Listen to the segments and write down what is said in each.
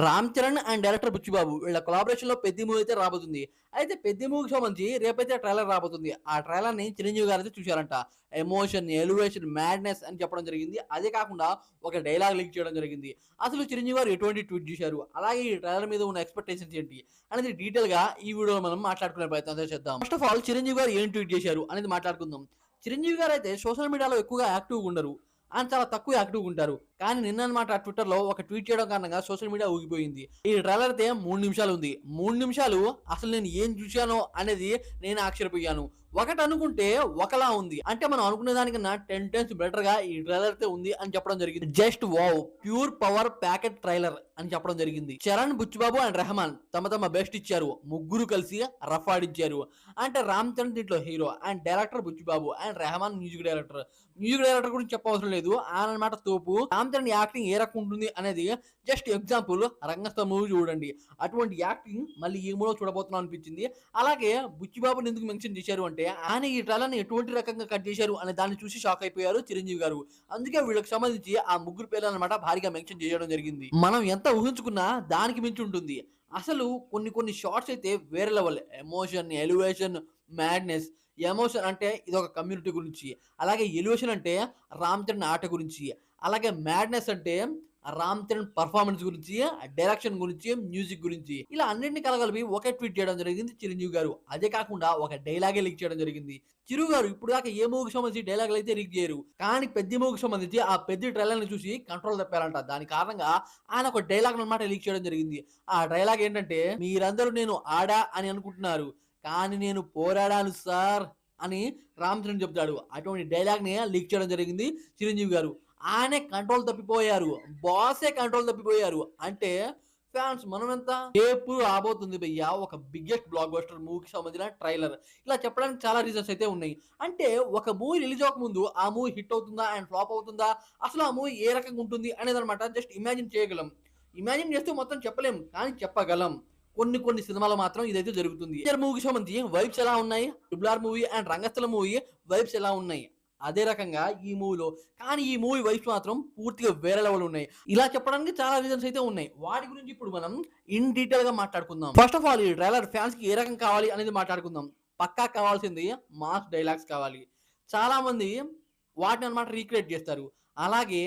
Ram Charan and director Buchibabu వీళ్ళ collaboration లో పెద్ద మూవీ అయితే రాబోతుంది. అయితే పెద్ద మూవీకి సంబంధించి రేపైతే ట్రైలర్ రాబోతుంది. ఆ ట్రైలర్ ని చిరంజీవి గారు అయితే చూశారంట. ఎమోషన్, ఎలివేషన్, మ్యాడ్నెస్ అని చెప్పడం జరిగింది. అదే కాకుండా ఒక డైలాగ్ లీక్ చేయడం జరిగింది. అసలు చిరంజీవి గారు ఎటువంటి ట్వీట్ చేశారు, అలాగే ఈ ట్రైలర్ మీద ఉన్న ఎక్స్పెక్టేషన్స్ ఏంటి అనేది డీటెయిల్ గా ఈ వీడియోలో మనం మాట్లాడుకునే ప్రయత్నం అయితే చేద్దాం. ఫస్ట్ ఆఫ్ ఆల్ చిరంజీవి గారు ఏం ట్వీట్ చేశారు అనేది మాట్లాడుకుందాం. చిరంజీవి గారు అయితే సోషల్ మీడియాలో ఎక్కువగా యాక్టివ్గా ఉండరు. ఆయన చాలా తక్కువ యాక్టివ్గా ఉంటారు. కానీ నిన్ననమాట ట్విట్టర్‌లో ఒక ట్వీట్ చేయడం కారణంగా సోషల్ మీడియా ఊగిపోయింది. ఈ ట్రైలర్ అయితే 3 నిమిషాలు ఉంది. 3 నిమిషాలు అసలు నేను ఏం చూశానో అనేది నేను ఆశ్చర్యపోయాను. ఒకటనుకుంటే ఒకలా ఉంది. అంటే మనం అనుకునే దానికన్నా 10 టైమ్స్ బెటర్‌గా ఈ ట్రైలర్ అయితే ఉంది అని చెప్పడం జరిగింది. Just wow! Pure power packet trailer అని చెప్పడం జరిగింది. చరణ్, బుచ్చిబాబు అండ్ రెహమాన్ తమ బెస్ట్ ఇచ్చారు. ముగ్గురు కలిసి రఫ్ ఆడించారు. అంటే రామ్ చరణ్ దీంట్లో hero and director Buchibabu and Rahman music director. Music director గురించి చెప్పవసరం లేదు. ఆయన అన్నమాట తోపు. రామ్ చరణ్ యాక్టింగ్ ఏ రకం ఉంటుంది అనేది జస్ట్ ఎగ్జాంపుల్ రంగస్థలం మూవీ చూడండి. అటువంటి యాక్టింగ్ మళ్ళీ ఈ మూవీలో చూడబోతున్నాం అనిపించింది. అలాగే బుచ్చిబాబుని ఎందుకు మెన్షన్ చేశారు అంటే ఆయన ఈ ట్రైలర్‌ని ఎటువంటి రకంగా కట్ చేశారు అనే దాన్ని చూసి షాక్ అయిపోయారు చిరంజీవి గారు. అందుకే వీళ్ళకి సంబంధించి ఆ ముగ్గురు పేర్లనమాట భారీగా మెన్షన్ చేయడం జరిగింది. మనం ఎంత ఊహించుకున్నా దానికి మించి ఉంటుంది. అసలు కొన్ని షాట్స్ అయితే వేరే level. Emotion, elevation, madness. Emotion అంటే ఇదొక కమ్యూనిటీ గురించి. అలాగే ఎలివేషన్ అంటే రామ్ చరణ్ ఆట గురించి. అలాగే మ్యాడ్నెస్ అంటే రామ్ చరణ్ పర్ఫార్మెన్స్ గురించి, డైరెక్షన్ గురించి, మ్యూజిక్ గురించి. ఇలా అన్నిటిని కలగలిపి ఒకే ట్వీట్ చేయడం జరిగింది చిరంజీవి గారు. అదే కాకుండా ఒక డైలాగే లీక్ చేయడం జరిగింది. చిరు గారు ఇప్పుడు దాకా ఏ మూవీకి సంబంధించి డైలాగులు అయితే లీక్ చేయరు. కానీ పెద్ద మూవీకి సంబంధించి ఆ పెద్ద ట్రైలర్‌ని చూసి కంట్రోల్ తప్పారంట. దాని కారణంగా ఆయన ఒక డైలాగ్ అన్నమాట లీక్ చేయడం జరిగింది. ఆ డైలాగ్ ఏంటంటే మీరందరూ నేను ఆడా అని అనుకుంటున్నారు. కానీ నేను పోరాడాను సార్ అని రామ్ చరణ్ చెప్తాడు. అటువంటి డైలాగ్‌ని లీక్ చేయడం జరిగింది చిరంజీవి గారు. ఆయనే కంట్రోల్ తప్పిపోయారు. బాసే కంట్రోల్ తప్పిపోయారు. అంటే ఫ్యాన్స్ మనమెంత రేపు రాబోతుంది భయ్యా ఒక బిగ్గెస్ట్ బ్లాక్ బస్టర్ మూవీకి సంబంధించిన ట్రైలర్. ఇలా చెప్పడానికి చాలా రీజన్స్ అయితే ఉన్నాయి. అంటే ఒక మూవీ రిలీజ్ అవ్వకముందు ఆ మూవీ హిట్ అవుతుందా అండ్ ఫ్లాప్ అవుతుందా? అసలు ఆ మూవీ ఏ రకంగా ఉంటుంది అనేదన్నమాట జస్ట్ ఇమాజిన్ చేయగలం. ఇమాజిన్ చేస్తే మొత్తం చెప్పలేం. కానీ చెప్పగలం. కొన్ని సినిమాలు మాత్రం ఇదైతే జరుగుతుంది. మూవీకి సంబంధించి వైబ్స్ ఎలా ఉన్నాయి? Triple R movie and Rangasthalam movie vibes ఎలా ఉన్నాయి? అదే రకంగా ఈ మూవీలో. కానీ ఈ మూవీ వైబ్స్ మాత్రం పూర్తిగా వేరే లెవెల్ ఉన్నాయి. ఇలా చెప్పడానికి చాలా రీజన్స్ అయితే ఉన్నాయి. వాటి గురించి ఇప్పుడు మనం ఇన్ డీటెయిల్‌గా మాట్లాడుకుందాం. ఫస్ట్ ఆఫ్ ఆల్ ఈ ట్రైలర్ ఫ్యాన్స్‌కి ఏ రకం కావాలి అనేది మాట్లాడుకుందాం. పక్కా కావాల్సింది మాస్ డైలాగ్స్ కావాలి. చాలామంది వాటిని అన్నమాట రీక్రియేట్ చేస్తారు. అలాగే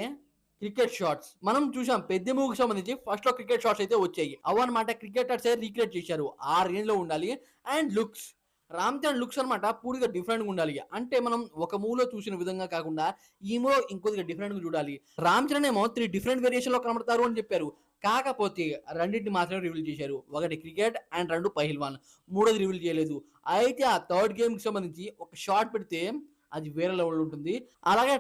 క్రికెట్ షాట్స్ మనం చూసాం. పెద్ద మూవీకి సంబంధించి ఫస్ట్‌లో క్రికెట్ షాట్స్ అయితే వచ్చాయి. అవన్నమాట క్రికెటర్సే రీక్రియేట్ చేశారు. ఆ రేంజ్‌లో ఉండాలి. And looks Ram Charan looks అనమాట పూర్తిగా డిఫరెంట్‌గా ఉండాలి. అంటే మనం ఒక మూవీలో చూసిన విధంగా కాకుండా ఈ మూవీలో ఇంకొద్దిగా డిఫరెంట్‌గా చూడాలి. రామ్ చరణ్ ఏమో 3 డిఫరెంట్ వేరియేషన్‌లో కనబడతారు అని చెప్పారు. కాకపోతే రెండిటిని మాత్రమే రివీల్ చేశారు. ఒకటి క్రికెట్ అండ్ 2 పహిల్వాన్. మూడోది రివీల్ చేయలేదు. అయితే ఆ థర్డ్ గేమ్‌కి సంబంధించి ఒక షాట్ పెడితే అది వేరే లెవెల్‌లో ఉంటుంది. అలాగే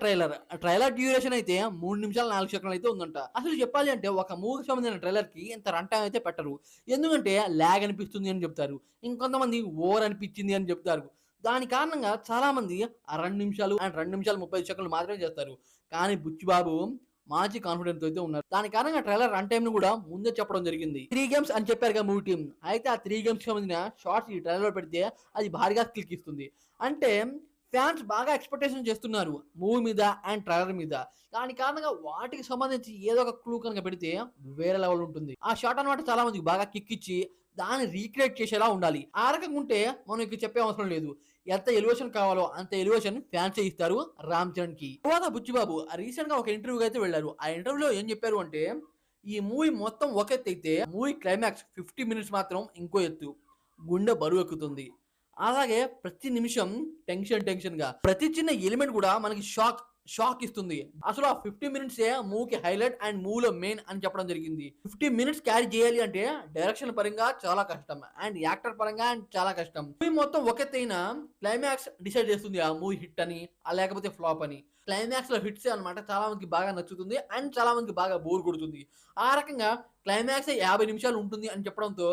ట్రైలర్ డ్యూరేషన్ అయితే 3 నిమిషాలు 4 సెకన్లు అయితే ఉందంట. అసలు చెప్పాలి అంటే ఒక మూవీకి సంబంధించిన ట్రైలర్‌కి ఇంత రన్ టైమ్ అయితే పెట్టరు. ఎందుకంటే లాగ్ అనిపిస్తుంది అని చెప్తారు. ఇంకొంతమంది ఓవర్ అనిపించింది అని చెప్తారు. దాని కారణంగా చాలామంది ఆ 2 నిమిషాలు అండ్ 2 నిమిషాలు 35 సెకన్లు మాత్రమే చేస్తారు. కానీ బుచ్చిబాబు మంచి కాన్ఫిడెన్స్‌తో అయితే ఉన్నారు. దాని కారణంగా ట్రైలర్ రన్ టైమ్‌ని కూడా ముందే చెప్పడం జరిగింది. 3 గేమ్స్ అని చెప్పారుగా మూవీ టీమ్. అయితే ఆ 3 గేమ్స్‌కి సంబంధించిన షార్ట్స్ ఈ ట్రైలర్‌లో పెడితే అది భారీగా క్లిక్ ఇస్తుంది. అంటే ఫ్యాన్స్ బాగా ఎక్స్‌పెక్టేషన్ చేస్తున్నారు మూవీ మీద అండ్ ట్రైలర్ మీద. దాని కారణంగా వాటికి సంబంధించి ఏదో ఒక క్లూ కనుక పెడితే వేరే లెవెల్ ఉంటుంది. ఆ షాట్ అన్నమాట చాలా మందికి బాగా కిక్ ఇచ్చి దాన్ని రీక్రియేట్ చేసేలా ఉండాలి. ఆ రకంగా ఉంటే మనం ఇక చెప్పే అవసరం లేదు. ఎంత ఎలివేషన్ కావాలో అంత ఎలివేషన్ ఫ్యాన్సే ఇస్తారు రామ్ చరణ్‌కి. తర్వాత బుచ్చిబాబు రీసెంట్‌గా ఒక ఇంటర్వ్యూకి అయితే వెళ్లారు. ఆ ఇంటర్వ్యూలో ఏం చెప్పారు అంటే ఈ మూవీ మొత్తం ఒక ఎత్తైతే మూవీ క్లైమాక్స్ 50 మినిట్స్ మాత్రం ఇంకో ఎత్తు. గుండె బరువెక్కుతుంది. అలాగే ప్రతి నిమిషం టెన్షన్‌గా ప్రతి చిన్న ఎలిమెంట్ కూడా మనకి షాక్ ఇస్తుంది. అసలు ఆ 50 మినిట్సే మూవీకి హైలైట్ అండ్ మూవీలో మెయిన్ అని చెప్పడం జరిగింది. 50 మినిట్స్ క్యారీ చేయాలి అంటే డైరెక్షన్ పరంగా చాలా కష్టం. అండ్ యాక్టర్ పరంగా చాలా కష్టం. మూవీ మొత్తం ఒక ఎత్తైన క్లైమాక్స్ డిసైడ్ చేస్తుంది ఆ మూవీ హిట్ అని లేకపోతే ఫ్లాప్ అని. క్లైమాక్స్‌లో హిట్సే అన్నమాట చాలా మందికి బాగా నచ్చుతుంది. అండ్ చాలా మందికి బాగా బోర్ కొడుతుంది. ఆ రకంగా క్లైమాక్సే 50 నిమిషాలు ఉంటుంది అని చెప్పడంతో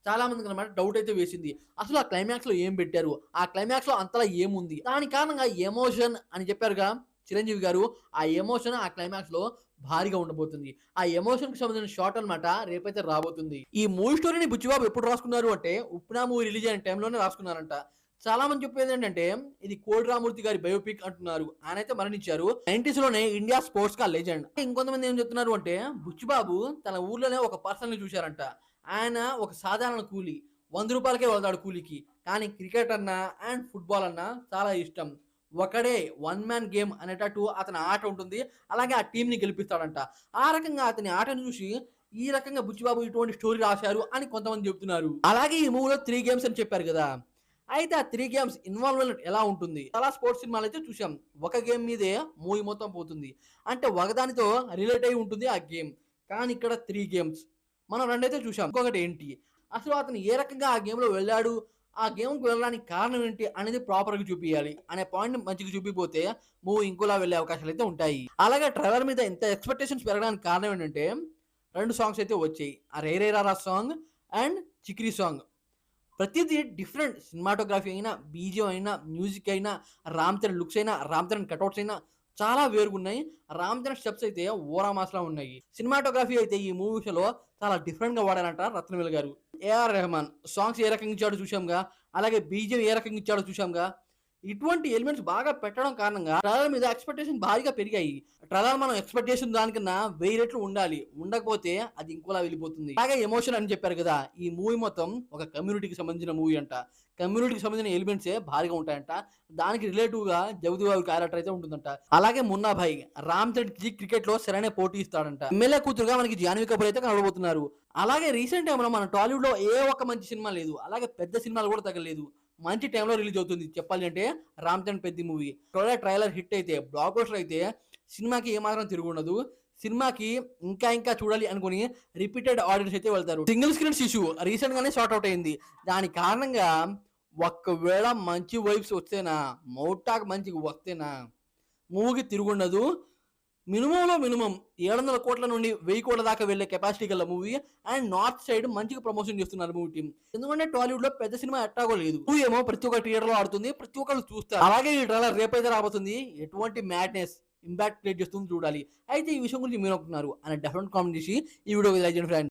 చాలా మందికన్నమాట డౌట్ అయితే వేసింది. అసలు ఆ క్లైమాక్స్‌లో ఏం పెట్టారు? ఆ క్లైమాక్స్‌లో అంతలా ఏముంది? దాని కారణంగా ఎమోషన్ అని చెప్పారుగా చిరంజీవి గారు. ఆ ఎమోషన్ ఆ క్లైమాక్స్‌లో భారీగా ఉండబోతుంది. ఆ ఎమోషన్‌కి సంబంధించిన షాట్ అన్నమాట రేపైతే రాబోతుంది. ఈ మూవీ స్టోరీని బుచ్చిబాబు ఎప్పుడు రాసుకున్నారు అంటే 'ఉప్పెన' మూవీ రిలీజ్ అయిన టైంలోనే రాసుకున్నారంట. చాలా మంది చెప్పేది ఏంటంటే ఇది కోడి రామూర్తి గారి బయోపిక్ అంటున్నారు. ఆయనైతే మరణించారు. 90s లోనే ఇండియా స్పోర్ట్స్ కా లెజెండ్. ఇంకొంతమంది ఏం చెప్తున్నారు అంటే బుచ్చిబాబు తన ఊర్లోనే ఒక పర్సన్ ని చూశారంట. ఆయన ఒక సాధారణ కూలి. రూ. 100కే వెళ్తాడు కూలికి. కానీ క్రికెట్ అన్నా అండ్ ఫుట్బాల్ అన్నా చాలా ఇష్టం. ఒకడే వన్ మ్యాన్ గేమ్ అనేటట్టు అతని ఆట ఉంటుంది. అలాగే ఆ టీంని గెలిపిస్తాడంట. ఆ రకంగా అతని ఆటను చూసి ఈ రకంగా బుచ్చిబాబు ఇటువంటి స్టోరీ రాశారు అని కొంతమంది చెప్తున్నారు. అలాగే ఈ మూవీలో 3 గేమ్స్ అని చెప్పారు కదా! అయితే ఆ 3 గేమ్స్ ఇన్వాల్వ్‌మెంట్ ఎలా ఉంటుంది? చాలా స్పోర్ట్స్ సినిమాలైతే చూసాం. ఒక గేమ్ మీదే మూవీ మొత్తం పోతుంది. అంటే ఒకదానితో రిలేట్ అయ్యి ఉంటుంది ఆ గేమ్. కానీ ఇక్కడ 3 గేమ్స్. మనం రెండైతే చూసాం. ఇంకొకటి ఏంటి? అసలు అతను ఏ రకంగా ఆ గేమ్‌లో వెళ్ళాడు? ఆ గేమ్‌కి వెళ్ళడానికి కారణం ఏంటి? అనేది ప్రాపర్‌గా చూపియాలి. అనే పాయింట్‌ని మంచిగా చూపియకపోతే మూవీ ఇంకోలా వెళ్ళే అవకాశాలైతే ఉంటాయి. అలాగే ట్రైలర్ మీద ఇంత ఎక్స్‌పెక్టేషన్స్ పెరగడానికి కారణం ఏంటంటే 2 సాంగ్స్ అయితే వచ్చాయి. ఆ 'రే రే రారా' సాంగ్ అండ్ 'చికిరి' సాంగ్. ప్రతిది డిఫరెంట్. సినిమాటోగ్రఫీ అయినా, బీజీఎం అయినా, మ్యూజిక్ అయినా, రామ్ చరణ్ లుక్స్ అయినా, రామ్ చరణ్ కటౌట్స్ అయినా చాలా వేరుగున్నాయి. రామ్ చరణ్ స్టెప్స్ అయితే ఓరా మాస్‌లా ఉన్నాయి. సినిమాటోగ్రఫీ అయితే ఈ మూవీస్‌లో చాలా డిఫరెంట్‌గా వాడారంట రత్నవేలు గారు. ఏఆర్ రెహమాన్ సాంగ్స్ ఏ రకంగా ఇచ్చాడో చూసాంగా. అలాగే బీజీఎం ఏ రకంగా ఇచ్చాడో చూసాంగా. ఇటువంటి ఎలిమెంట్స్ బాగా పెట్టడం కారణంగా ట్రైలర్ మీద ఎక్స్‌పెక్టేషన్ భారీగా పెరిగాయి. ట్రైలర్ మనం ఎక్స్‌పెక్ట్ చేసిన దానికన్నా 1000 రెట్లు ఉండాలి. ఉండకపోతే అది ఇంకోలా వెళ్ళిపోతుంది. అలాగే ఎమోషన్ అని చెప్పారు కదా! ఈ మూవీ మొత్తం ఒక కమ్యూనిటీకి సంబంధించిన మూవీ అంట. కమ్యూనిటీకి సంబంధించిన ఎలిమెంట్సే భారీగా ఉంటాయంట. దానికి రిలేటివ్‌గా 'జగపతి బాబు' క్యారెక్టర్ అయితే ఉంటుందంట. అలాగే 'మున్నా భాయ్' రామ్ చరణ్‌కి క్రికెట్‌లో సరైన పోటీ ఇస్తాడంట. ఎమ్మెల్యే కూతురుగా మనకి జాహ్నవి కపూర్ అయితే కనబడబోతున్నారు. అలాగే రీసెంట్ టైమ్‌లో మన టాలీవుడ్‌లో ఏ ఒక్క మంచి సినిమా లేదు. అలాగే పెద్ద సినిమాలు కూడా తగలేదు. మంచి టైంలో రిలీజ్ అవుతుంది. చెప్పాలి అంటే 'Ram Charan' 'Peddi' movie. Trailer hit అయితే, బ్లాక్ బస్టర్ అయితే సినిమాకి ఏమాత్రం తిరుగుండదు. సినిమాకి ఇంకా ఇంకా చూడాలి అనుకుని రిపీటెడ్ ఆడియన్స్ అయితే వెళ్తారు. సింగిల్ స్క్రీన్స్ ఇష్యూ రీసెంట్ గానే సార్ట్ అవుట్ అయింది. దాని కారణంగా ఒకవేళ మంచి వైబ్స్ వస్తేనా, మౌత్ టాక్ మంచిగా వస్తేనా మూవీకి తిరుగుండదు. మినిమంలో మినిమం 700 కోట్ల నుండి 1000 కోట్ల దాకా వెళ్ళే కెపాసిటీ గల మూవీ. అండ్ నార్త్ సైడ్ మంచిగా ప్రమోషన్ చేస్తున్నారు మూవీ టీమ్. ఎందుకంటే టాలీవుడ్ లో పెద్ద సినిమా ఎట్టాగో లేదు. మూవీ ఏమో ప్రతి ఒక్క థియేటర్ లో ఆడుతుంది. ప్రతి ఒక్కరు చూస్తారు. అలాగే ఈ ట్రైలర్ రేపైతే రాబోతుంది. ఎటువంటి మ్యాడ్నెస్ ఇంపాక్ట్ క్రియేట్ చేస్తుంది చూడాలి. అయితే ఈ విషయం గురించి మీరు అనుకుంటున్నారు అని డెఫినెట్ కామెంట్ చేసి ఈ వీడియోకి లైక్ చేయండి ఫ్రెండ్స్.